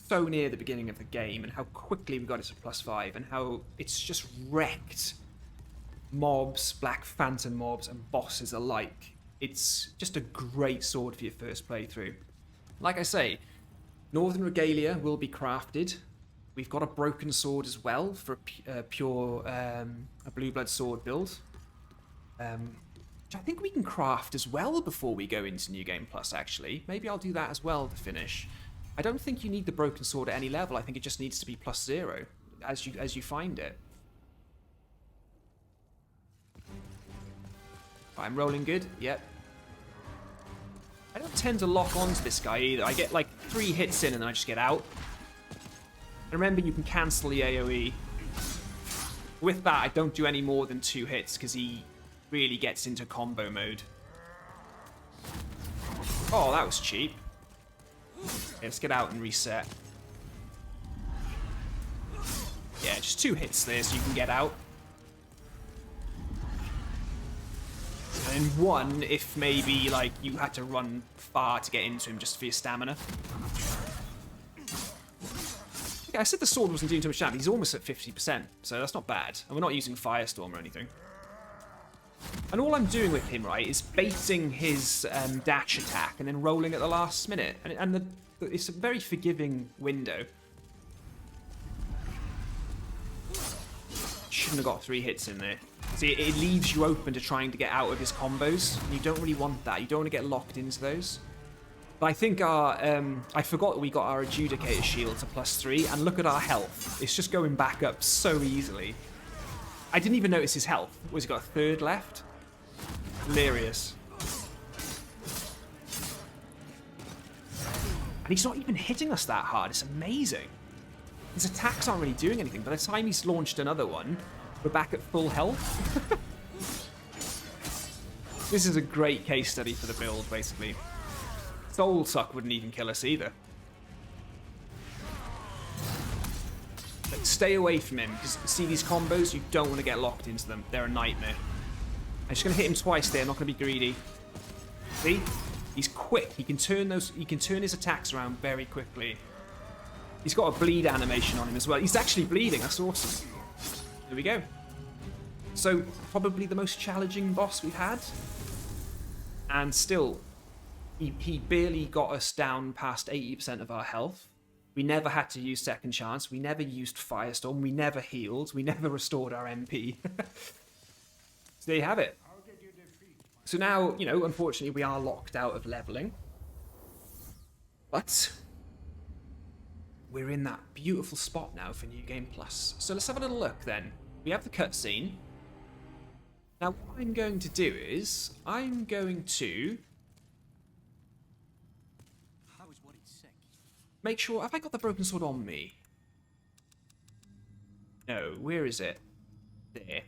so near the beginning of the game, and how quickly we got it to +5, and how it's just wrecked mobs, Black Phantom mobs, and bosses alike. It's just a great sword for your first playthrough. Like I say, Northern Regalia will be crafted. We've got a broken sword as well for a pure a blue blood sword build. Which I think we can craft as well before we go into New Game Plus, actually. Maybe I'll do that as well to finish. I don't think you need the broken sword at any level. I think it just needs to be +0 as you find it. I'm rolling good. Yep. I don't tend to lock onto this guy either. I get like 3 hits in and then I just get out. And remember, you can cancel the AoE. With that, I don't do any more than 2 hits because he really gets into combo mode. Oh, that was cheap. Okay, let's get out and reset. Yeah, just 2 hits there so you can get out. And then 1 if maybe like you had to run far to get into him just for your stamina. Okay, I said the sword wasn't doing too much damage. He's almost at 50%, so that's not bad. And we're not using Firestorm or anything. And all I'm doing with him, right, is baiting his dash attack and then rolling at the last minute. And it's a very forgiving window. Shouldn't have got 3 hits in there. See, it leaves you open to trying to get out of his combos. You don't really want that. You don't want to get locked into those. But I think our... I forgot that we got our Adjudicator shield to +3, and look at our health. It's just going back up so easily. I didn't even notice his health. Was he got a 3rd left? Hilarious. And he's not even hitting us that hard. It's amazing. His attacks aren't really doing anything. By the time he's launched another one, we're back at full health. This is a great case study for the build, basically. Soul Suck wouldn't even kill us either. But stay away from him, because see these combos, you don't want to get locked into them. They're a nightmare. I'm just going to hit him twice there, I'm not going to be greedy. See? He's quick. He can turn his attacks around very quickly. He's got a bleed animation on him as well. He's actually bleeding, that's awesome. There we go. So, probably the most challenging boss we've had. And still, he barely got us down past 80% of our health. We never had to use Second Chance. We never used Firestorm. We never healed. We never restored our MP. So there you have it. So now, you know, unfortunately we are locked out of leveling. But we're in that beautiful spot now for New Game Plus. So let's have a little look then. We have the cutscene. Now what I'm going to do is, I'm going to make sure, have I got the broken sword on me? No, where is it? There.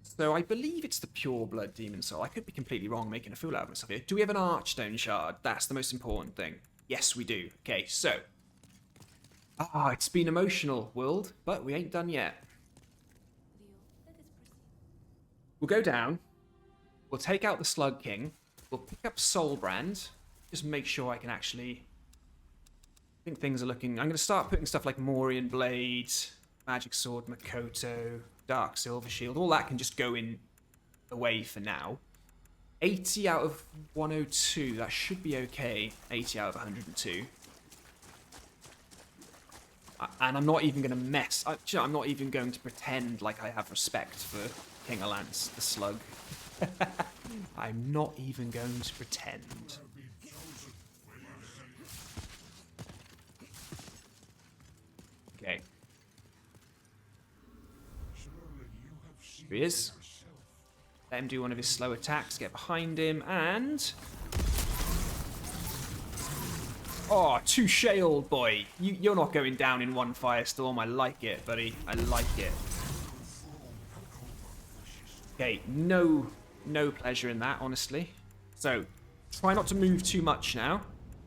So I believe it's the Pure Blood Demon Soul. I could be completely wrong, making a fool out of myself here. Do we have an Archstone Shard? That's the most important thing. Yes, we do. Okay, so Ah, it's been emotional, world, but we ain't done yet. We'll go down. We'll take out the Slug King. We'll pick up Soulbrand. Just make sure I can actually... I think things are looking... I'm going to start putting stuff like Morian Blade, Magic Sword, Makoto, Dark Silver Shield. All that can just go in away for now. 80 out of 102. That should be okay. 80 out of 102. And I'm not even going to mess... I'm not even going to pretend like I have respect for King Allant, the Slug. I'm not even going to pretend. Okay. Here he is. Let him do one of his slow attacks, get behind him, and... Oh, touche, old boy. You're not going down in one firestorm. I like it, buddy. I like it. Okay, no pleasure in that, honestly. So, try not to move too much now.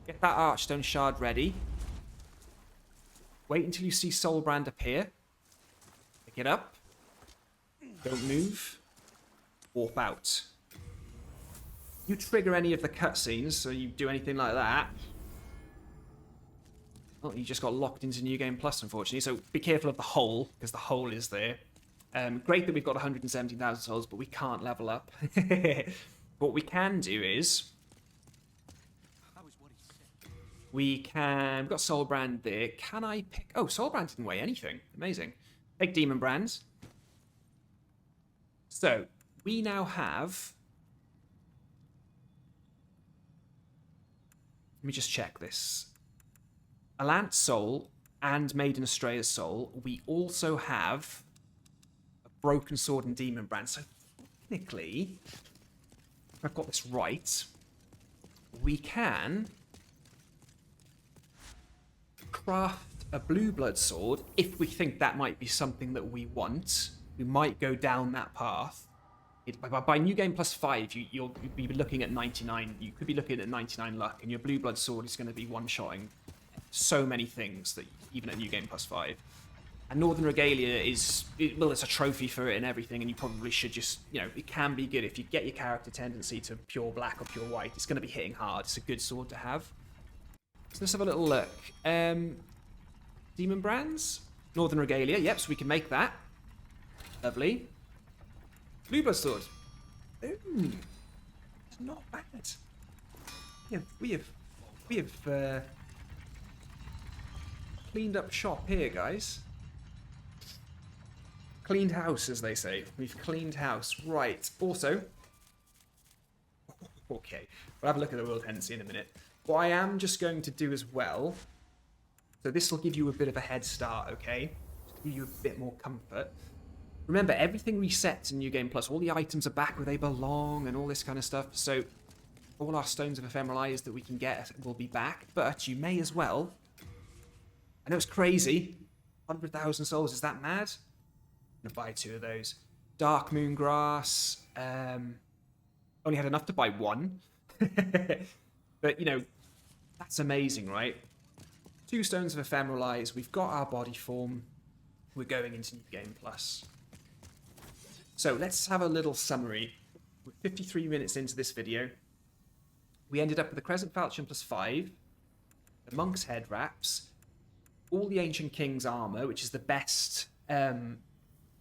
Get that Archstone Shard ready. Wait until you see Soulbrand appear. Pick it up. Don't move. Warp out. You trigger any of the cutscenes, so you do anything like that. Well, you just got locked into New Game Plus, unfortunately. So be careful of the hole, because the hole is there. Great that we've got 117,000 souls, but we can't level up. What we can do is... We've got Soulbrand there. Can I pick... Oh, Soulbrand didn't weigh anything. Amazing. Take Demon Brands. So, we now have... Let me just check this. Allant's Soul and Maiden Estrella's Soul. We also have a Broken Sword and Demon Brand. So, technically, if I've got this right, we can craft a blue blood sword if we think that might be something that we want. We might go down that path. By New Game Plus 5, you'll be looking at 99. You could be looking at 99 luck, and your blue blood sword is going to be one-shotting so many things that even at New Game Plus 5. And Northern Regalia is, well, it's a trophy for it and everything, and you probably should just, it can be good if you get your character tendency to pure black or pure white. It's going to be hitting hard. It's a good sword to have. So let's have a little look. Demon Brands, Northern Regalia. Yep, so we can make that. Lovely. Blue blood sword. Ooh, it's not bad. Yeah, we have cleaned up shop here, guys. Cleaned house, as they say. We've cleaned house. Right. Also, okay, we'll have a look at the world tendency in a minute. What I am just going to do as well, so this will give you a bit of a head start, okay? Just give you a bit more comfort. Remember, everything resets in New Game Plus. All the items are back where they belong and all this kind of stuff. So all our Stones of Ephemeral Eyes that we can get will be back. But you may as well. I know it's crazy. 100,000 souls, is that mad? I'm going to buy 2 of those. Dark Moon Grass. Only had enough to buy 1. But, that's amazing, right? 2 Stones of Ephemeral Eyes. We've got our body form. We're going into New Game Plus. So let's have a little summary. We're 53 minutes into this video. We ended up with the Crescent Falchion plus 5, the Monk's Head Wraps, all the Ancient King's armor, which is the best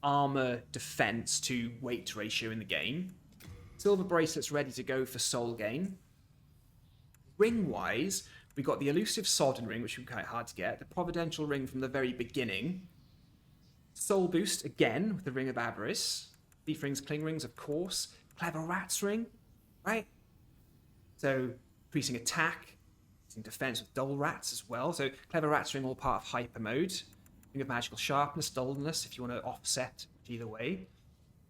armor defense to weight ratio in the game. Silver bracelets ready to go for soul gain. Ring-wise, we got the elusive Sodden Ring, which was quite hard to get, the Providential Ring from the very beginning, Soul Boost again with the Ring of Avarice, Thief Rings, Cling Rings, of course, Clever Rat's Ring, right? So increasing attack, increasing defense with Dull Rats as well. So Clever Rat's Ring all part of Hyper Mode. Ring of Magical Sharpness, Dullness if you want to offset either way.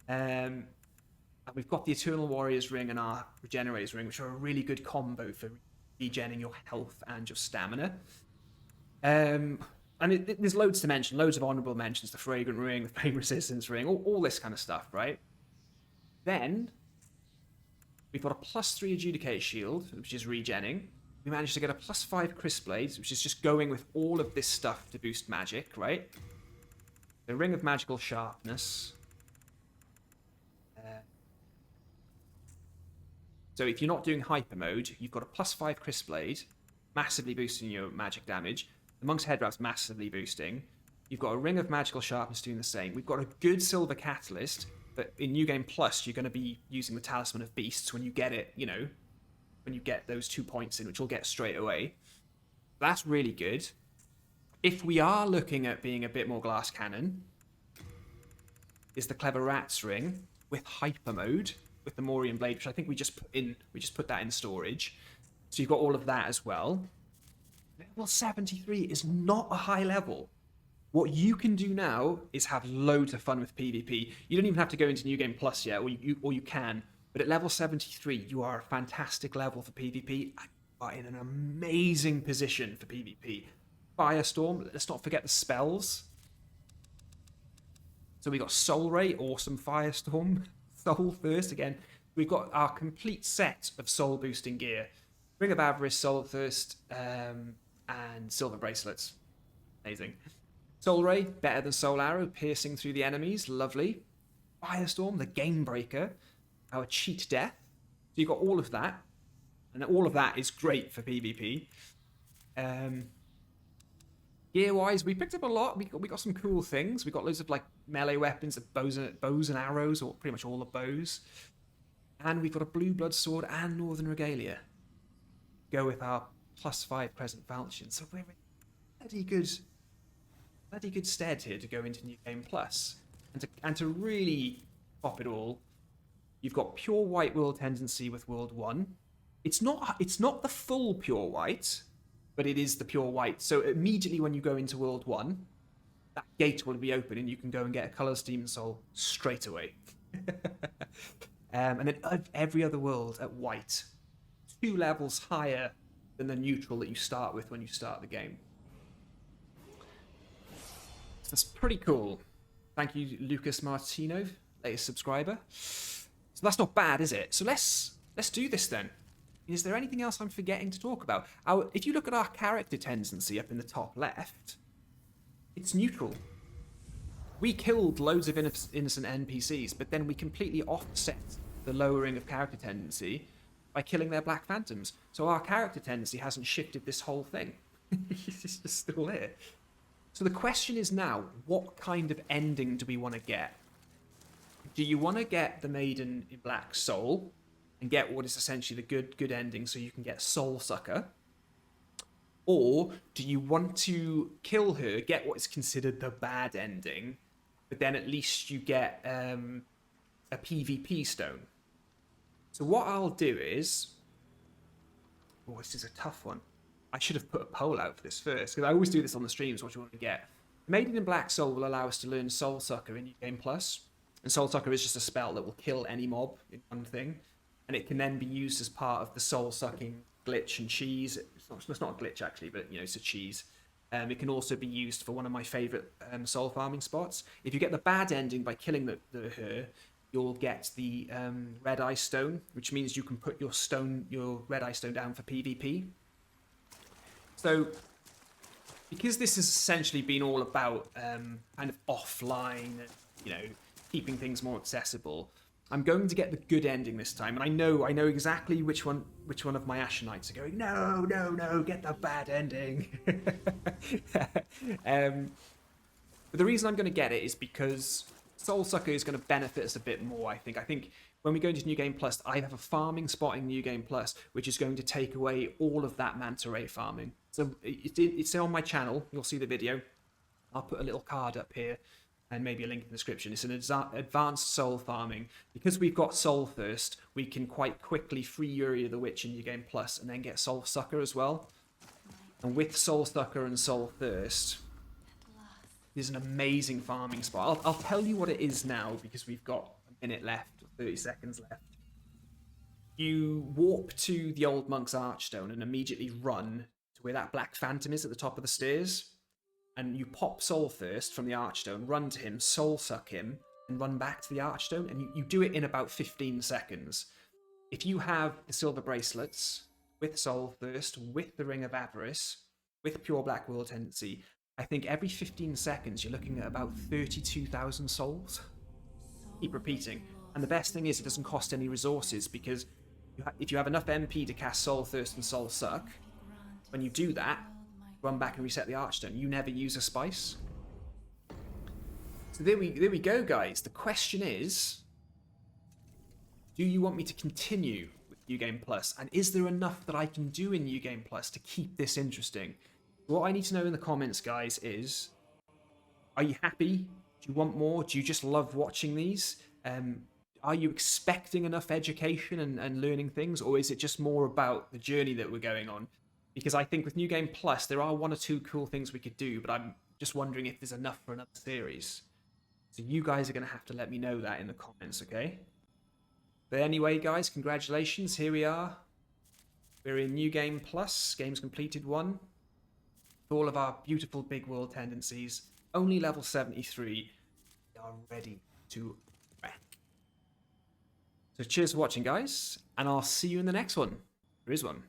And we've got the Eternal Warrior's Ring and our Regenerator's Ring, which are a really good combo for regenerating your health and your stamina. And there's loads to mention, loads of honourable mentions, the Fragrant Ring, the Flame Resistance Ring, all this kind of stuff, right? Then, we've got a +3 Adjudicate Shield, which is regenning. we managed to get a +5 crisp blades, which is just going with all of this stuff to boost magic, right? The ring of magical sharpness. So if you're not doing hyper mode, you've got a +5 crisp blade, massively boosting your magic damage. The monk's head wrap's massively boosting. You've got a ring of magical sharpness doing the same. We've got a good silver catalyst, but in New Game Plus, you're going to be using the Talisman of Beasts when you get it, you know, when you get those 2 points in, which you'll get straight away. That's really good. If we are looking at being a bit more glass cannon, is the Clever Rats ring with hyper mode, with the Morian blade, which I think we just put that in storage. So you've got all of that as well. Level 73 is not a high level. What you can do now is have loads of fun with PvP. You don't even have to go into New Game Plus yet, or you can. But at level 73, you are a fantastic level for PvP. And you are in an amazing position for PvP. Firestorm, let's not forget the spells. So we got Soul Ray, awesome Firestorm. Soul Thirst, again. We've got our complete set of soul boosting gear. Ring of Avarice, Soul Thirst, and Silver Bracelets. Amazing. Soul Ray, better than Soul Arrow, piercing through the enemies, lovely. Firestorm, the Game Breaker, our Cheat Death. So you've got all of that, and all of that is great for PvP. Gear-wise, we picked up a lot. We got some cool things. We got loads of like melee weapons, bows and arrows, or pretty much all the bows. And we've got a Blue Blood Sword and Northern Regalia. Go with our +5 Crescent Falchion. So we're in bloody good stead here to go into New Game Plus. And to really pop it all, you've got Pure White World Tendency with World 1. It's not the full Pure White, but it is the Pure White. So immediately when you go into World 1, that gate will be open and you can go and get a Colourless Demon Soul straight away. And then every other world at White, 2 levels higher than the neutral that you start with when you start the game. So that's pretty cool. Thank you, Lucas Martino, latest subscriber. So that's not bad, is it? So let's do this then. Is there anything else I'm forgetting to talk about? If you look at our character tendency up in the top left, it's neutral. We killed loads of innocent NPCs, but then we completely offset the lowering of character tendency by killing their Black Phantoms. So our character tendency hasn't shifted this whole thing. It's just still there. So the question is now, what kind of ending do we want to get? Do you want to get the Maiden in Black Soul and get what is essentially the good ending so you can get Soul Sucker? Or do you want to kill her, get what is considered the bad ending, but then at least you get a PvP stone? So what I'll do is... Oh, this is a tough one. I should have put a poll out for this first, because I always do this on the streams, what you want to get. Maiden in Black Soul will allow us to learn Soul Sucker in New Game Plus. And Soul Sucker is just a spell that will kill any mob in one thing. And it can then be used as part of the soul-sucking glitch and cheese. It's not a glitch, actually, but, you know, it's a cheese. It can also be used for one of my favourite soul farming spots. If you get the bad ending by killing her, you'll get the Red Eye Stone, which means you can put your Red Eye Stone down for PvP. So, because this has essentially been all about kind of offline, you know, keeping things more accessible, I'm going to get the good ending this time, and I know exactly which one of my Ashenites are going, no, get the bad ending. But the reason I'm going to get it is because Soul Sucker is going to benefit us a bit more, I think. I think when we go into New Game Plus, I have a farming spot in New Game Plus, which is going to take away all of that Manta Ray farming. So it's on my channel. You'll see the video. I'll put a little card up here and maybe a link in the description. It's an advanced soul farming. Because we've got Soul Thirst, we can quite quickly free Uriah the Witch in New Game Plus and then get Soul Sucker as well. And with Soul Sucker and Soul Thirst, there's an amazing farming spot. I'll tell you what it is now because we've got a minute left, or 30 seconds left. You warp to the Old Monk's Archstone and immediately run to where that Black Phantom is at the top of the stairs. And you pop Soul Thirst from the Archstone, run to him, Soul Suck him, and run back to the Archstone. And you do it in about 15 seconds. If you have the silver bracelets, with Soul Thirst, with the Ring of Avarice, with Pure Black World Tendency, I think every 15 seconds you're looking at about 32,000 souls. Keep repeating. And the best thing is it doesn't cost any resources, because if you have enough MP to cast Soul Thirst and Soul Suck, when you do that, run back and reset the Archstone. You never use a spice. So there we go, guys. The question is, do you want me to continue with New Game Plus? And is there enough that I can do in New Game Plus to keep this interesting? What I need to know in the comments, guys, is, are you happy? Do you want more? Do you just love watching these? Are you expecting enough education and learning things? Or is it just more about the journey that we're going on? Because I think with New Game Plus, there are 1 or 2 cool things we could do, but I'm just wondering if there's enough for another series. So you guys are going to have to let me know that in the comments, okay? But anyway, guys, congratulations. Here we are. We're in New Game Plus. Game's completed 1. With all of our beautiful big world tendencies. Only level 73. We are ready to wreck. So cheers for watching, guys. And I'll see you in the next one. There is one.